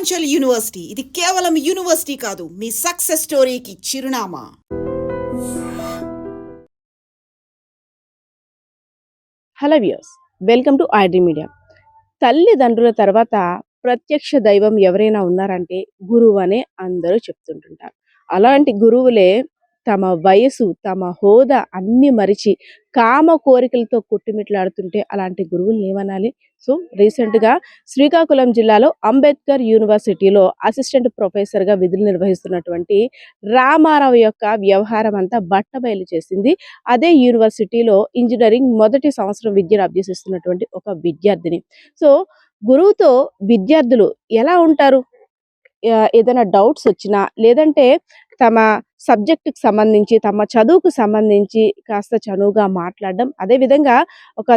Purvanchal university ఇది కేవలం university కాదు, మీ సక్సెస్ స్టోరీకి చిరునామా. Hello viewers, welcome to iDream media. తల్లిదండ్రుల తర్వాత ప్రత్యక్ష దైవం ఎవరైనా ఉన్నారంటే గురువు అనే అందరూ చెప్తుంటుంటారు. అలాంటి గురువులే తమ వయసు, తమ హోదా అన్ని మరిచి కామ కోరికలతో కొట్టుమిట్లాడుతుంటే అలాంటి గురువులు ఏమనాలి? సో రీసెంట్గా శ్రీకాకుళం జిల్లాలో అంబేద్కర్ యూనివర్సిటీలో అసిస్టెంట్ ప్రొఫెసర్గా విధులు నిర్వహిస్తున్నటువంటి రామారావు యొక్క వ్యవహారం అంతా బట్టబయలు చేసింది. అదే యూనివర్సిటీలో ఇంజనీరింగ్ మొదటి సంవత్సరం విద్యను అభ్యసిస్తున్నటువంటి ఒక విద్యార్థిని. సో గురువుతో విద్యార్థులు ఎలా ఉంటారు? ఏదైనా డౌట్స్ వచ్చినా, లేదంటే తమ సబ్జెక్టుకి సంబంధించి, తమ చదువుకు సంబంధించి కాస్త చనువుగా మాట్లాడడం, అదేవిధంగా ఒక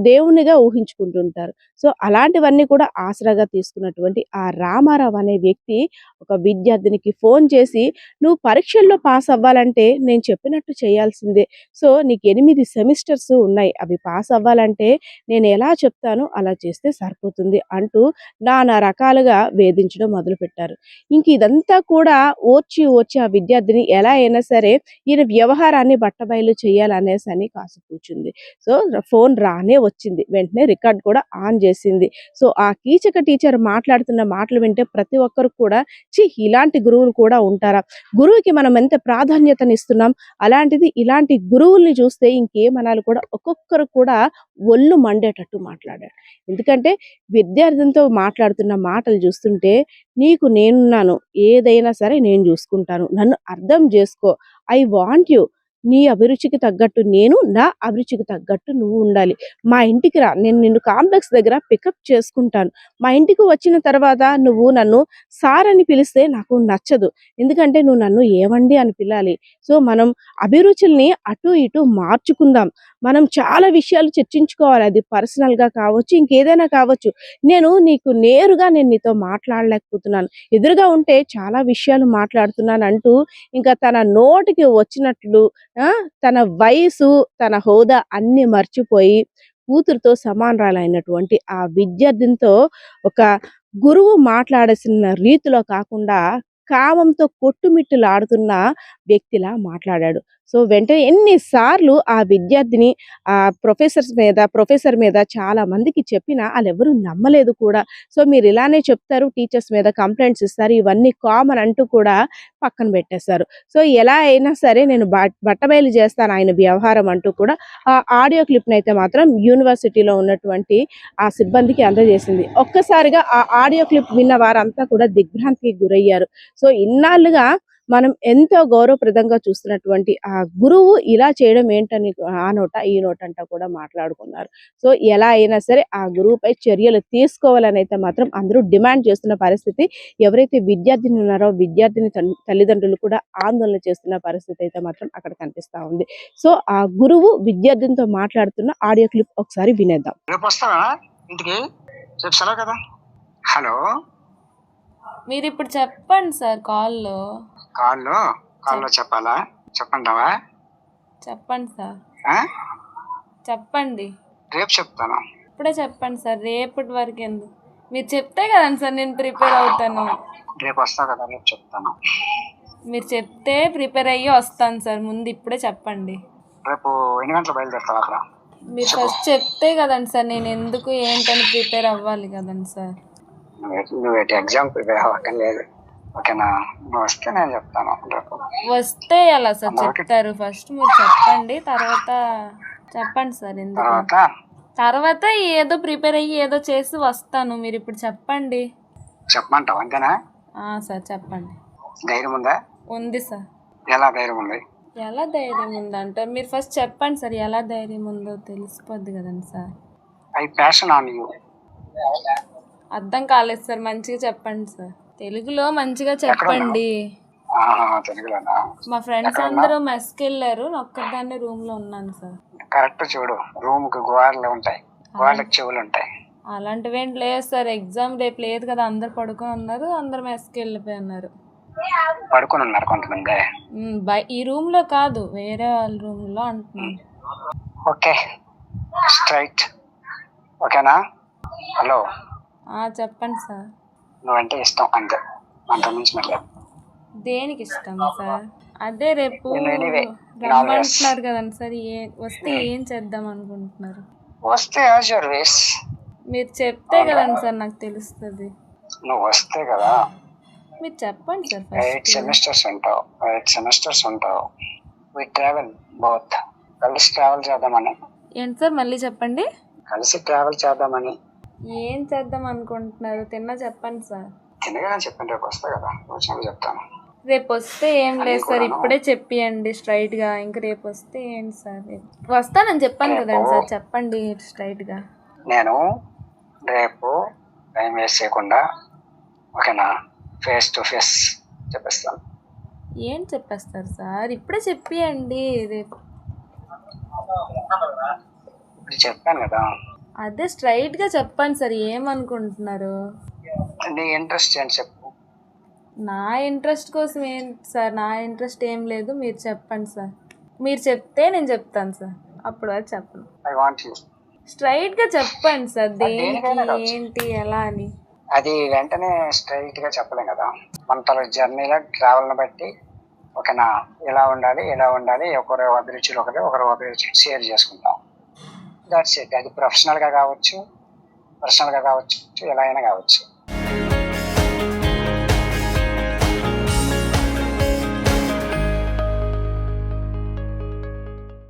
దేవునిగా ఊహించుకుంటుంటారు. సో అలాంటివన్నీ కూడా ఆసరాగా తీసుకున్నటువంటి ఆ రామారావు అనే వ్యక్తి ఒక విద్యార్థినికి ఫోన్ చేసి, నువ్వు పరీక్షల్లో పాస్ అవ్వాలంటే నేను చెప్పినట్టు చేయాల్సిందే. సో నీకు 8 సెమిస్టర్స్ ఉన్నాయి, అవి పాస్ అవ్వాలంటే నేను ఎలా చెప్తానో అలా చేస్తే సరిపోతుంది అంటూ నానా రకాలుగా వేధించడం మొదలుపెట్టారు. ఇంక ఇదంతా కూడా ఓర్చి ఆ విద్యార్థిని ఎలా అయినా సరే ఈయన వ్యవహారాన్ని బట్టబయలు చేయాలనేసి అని కాసు కూర్చుంది. సో ఫోన్ రానే వచ్చింది, వెంటనే రికార్డ్ కూడా ఆన్ చేసింది. సో ఆ కీచక టీచర్ మాట్లాడుతున్న మాటలు వింటే ప్రతి ఒక్కరు కూడా ఇలాంటి గురువులు కూడా ఉంటారా, గురువుకి మనం ఎంత ప్రాధాన్యతనిస్తున్నాం, అలాంటిది ఇలాంటి గురువుల్ని చూస్తే ఇంకేమనాలి కూడా ఒక్కొక్కరు కూడా ఒళ్ళు మండేటట్టు మాట్లాడాడు. ఎందుకంటే విద్యార్థినితో మాట్లాడుతున్న మాటలు చూస్తుంటే, నీకు నేనున్నాను, ఏదైనా సరే నేను చూసుకుంటాను, నన్ను అర్థం చేసుకో, ఐ వాంట్ యు, నీ అభిరుచికి తగ్గట్టు నేను, నా అభిరుచికి తగ్గట్టు నువ్వు ఉండాలి. మా ఇంటికి రా, నేను నిన్ను కాంప్లెక్స్ దగ్గర పికప్ చేసుకుంటాను. మా ఇంటికి వచ్చిన తర్వాత నువ్వు నన్ను సార్ అని పిలిస్తే నాకు నచ్చదు, ఎందుకంటే నువ్వు నన్ను ఏవండి అని పిలాలి. సో మనం అభిరుచుల్ని అటు ఇటు మార్చుకుందాం. మనం చాలా విషయాలు చర్చించుకోవాలి, అది పర్సనల్గా కావచ్చు, ఇంకేదైనా కావచ్చు. నేను నీతో మాట్లాడలేకపోతున్నాను, ఎదురుగా ఉంటే చాలా విషయాలు మాట్లాడుతున్నాను అంటూ ఇంకా తన నోటికి వచ్చినట్లు తన వయసు, తన హోదా అన్ని మర్చిపోయి కూతురుతో సమానరాలైనటువంటి ఆ విద్యార్థినితో ఒక గురువు మాట్లాడాల్సిన రీతిలో కాకుండా కామంతో కొట్టుమిట్టులాడుతున్న వ్యక్తిలా మాట్లాడాడు. సో వెంటనే ఎన్నిసార్లు ఆ విద్యార్థిని ఆ ప్రొఫెసర్ మీద చాలా మందికి చెప్పినా వాళ్ళెవరూ నమ్మలేదు కూడా. సో మీరు ఇలానే చెప్తారు, టీచర్స్ మీద కంప్లైంట్స్ ఇస్తారు, ఇవన్నీ కామన్ అంటూ కూడా పక్కన పెట్టేశారు. సో ఎలా అయినా సరే నేను బట్టబయలు చేస్తాను ఆయన వ్యవహారం అంటూ కూడా ఆ ఆడియో క్లిప్ని అయితే మాత్రం యూనివర్సిటీలో ఉన్నటువంటి ఆ సిబ్బందికి అందజేసింది. ఒక్కసారిగా ఆ ఆడియో క్లిప్ విన్న వారంతా కూడా దిగ్భ్రాంతికి గురయ్యారు. సో ఇన్నాళ్ళుగా మనం ఎంతో గౌరవప్రదంగా చూస్తున్నటువంటి ఆ గురువు ఇలా చేయడం ఏంటని ఆ నోట ఈ నోట అంటా కూడా మాట్లాడుకున్నారు. సో ఎలా అయినా సరే ఆ గురువుపై చర్యలు తీసుకోవాలని అయితే మాత్రం అందరూ డిమాండ్ చేస్తున్న పరిస్థితి. ఎవరైతే విద్యార్థిని ఉన్నారో విద్యార్థిని తల్లిదండ్రులు కూడా ఆందోళన చేస్తున్న పరిస్థితి అయితే మాత్రం అక్కడ కనిపిస్తా ఉంది. సో ఆ గురువు విద్యార్థినితో మాట్లాడుతున్న ఆడియో క్లిప్ ఒకసారి వినేద్దాం. హలో, మీరు ఇప్పుడు చెప్పండి సార్. కాల్లో చెప్పాలా? చెప్పంటావా? చెప్పండి సార్. చెప్పండి. రేపు చెప్తాను. ఇప్పుడే చెప్పండి సార్, రేపటి వరకు ఎందుకు? మీరు చెప్తే కదండి సార్ నేను ప్రిపేర్ అవుతాను. రేపు వస్తా కదా, రేపు చెప్తాను. మీరు చెప్తే ప్రిపేర్ అయ్యి వస్తాను సార్, ముందు ఇప్పుడే చెప్పండి. రేపు ఎన్ని గంటలు బయలుదేరుతావు అక్కడ? మీరు ఫస్ట్ చెప్తే కదండి సార్ నేను ఎందుకు ఏంటని ప్రిపేర్ అవ్వాలి కదండి సార్. నువ్వు ఎగ్జామ్ ప్రిపేర్ అవ్వక్కర్లేదు, ఓకేనా? నువ్వు వస్తే నేను చెప్తాను. వస్తే ఎలా సార్ చెప్తారు? ఫస్ట్ మీరు చెప్పండి, తర్వాత చెప్పండి సార్. ఎందుకు తర్వాత ఏదో ప్రిపేర్ అయ్యి ఏదో చేసి వస్తాను, మీరు ఇప్పుడు చెప్పండి. చెప్పమంటావు అంతేనా? సార్ చెప్పండి. ధైర్యం ఉందా? ఉంది సార్. ఎలా ధైర్యం ఉంది? ఎలా ధైర్యం ఉందంటే మీరు ఫస్ట్ చెప్పండి సార్, ఎలా ధైర్యం ఉందో తెలిసిపోద్ది కదండి sir. I passion on you. అర్థం కాలేదు సార్, మంచిగా చెప్పండి సార్, తెలుగులో మంచిగా చెప్పండి. మా ఫ్రెండ్స్ అందరూ మెస్కి వెళ్ళారు, ఒక్కదాన్ని రూమ్ లో ఉన్నాను సార్. కరెక్ట్ చూడు, రూమ్ కి గోడలు ఉంటాయి, గోడలకు చెవులు ఉంటాయి. అలాంటివి ఏంటి లేదు సార్, ఎగ్జామ్ రేపు లేదు కదా, అందరు పడుకొని ఉన్నారు, అందరు మెస్కి వెళ్ళిపోయి ఉన్నారు. పడుకొని ఉన్నారు కొంతమంది. ఈ రూమ్ లో కాదు, వేరే వాళ్ళ రూమ్ లో అంటున్నాను. ఓకే, స్ట్రైట్, ఓకేనా? హలో, చెప్పండి సార్. నువ్వంటే ఇష్టం అంతే, అంత మించి మరి. దేనికి ఇష్టం సార్? అదే రేపు Anyway, రమ్మంటున్నారు కదండి సార్, వస్తే ఏం చేద్దాం అనుకుంటున్నారు? వస్తే యాజ్ యువర్ వేస్. మీరు చెప్తే కదండి సార్ నాకు తెలుస్తుంది. నువ్వు వస్తే కదా. మీరు చెప్పండి సార్ 8 సెమిస్టర్స్ ఉంటావు, 8 సెమిస్టర్స్ ఉంటావు. వి ట్రావెల్ బోత్, కలిసి ట్రావెల్ చేద్దామని. ఏంటి సార్ మళ్ళీ చెప్పండి? కలిసి ట్రావెల్ చేద్దామని. ఏం చేద్దాం అనుకుంటున్నారు? చెప్పండి సార్. తినగానే చెప్పండి, రేపు వస్తా కదా, వచ్చినప్పుడు చెప్తాను. రేపు వస్తే ఏం లేదు సార్, ఇప్పుడే చెప్పియండి స్ట్రైట్ గా. ఇంక రేపు వస్తే ఏంటి సార్? రేపు వస్తానని చెప్పాను కదండి సార్, చెప్పండి స్ట్రైట్ గా. నేను రేపు టైం వేస్ట్ చేయకుండా ఓకేనా, ఫేస్ టు ఫేస్ చెప్పేస్తాను. ఏం చెప్పేస్తారు సార్? ఇప్పుడే చెప్పియండి. రేపు ఇప్పుడు చెప్పాను కదా. అదే స్ట్రైట్ గా చెప్పండి సార్, ఏమనుకుంటున్నారు? నీ ఇంట్రెస్ట్ ఏంటి చెప్పు. నా ఇంట్రెస్ట్ కోసం ఏంటి సార్? నా ఇంట్రెస్ట్ ఏం లేదు, మీరు చెప్పండి సార్. మీరు చెప్తే నేను చెప్తాను సార్, అప్పుడు అది చెప్పను. I want you. స్ట్రైట్ గా చెప్పండి సార్, దేనికి ఏంటి ఎలా అని. అది వెంటనే స్ట్రైట్ గా చెప్పలేం కదా, మన తన జర్నీలో ట్రావెల్ని బట్టి ఓకేనా, ఇలా ఉండాలి ఇలా ఉండాలి, ఒకరి అభిరుచులు ఒకరి అభిరుచులు షేర్ చేసుకుంటాం. That's it. అది ప్రొఫెషనల్గా కావచ్చు, పర్సనల్గా కావచ్చు, ఎలా అయినా కావచ్చు.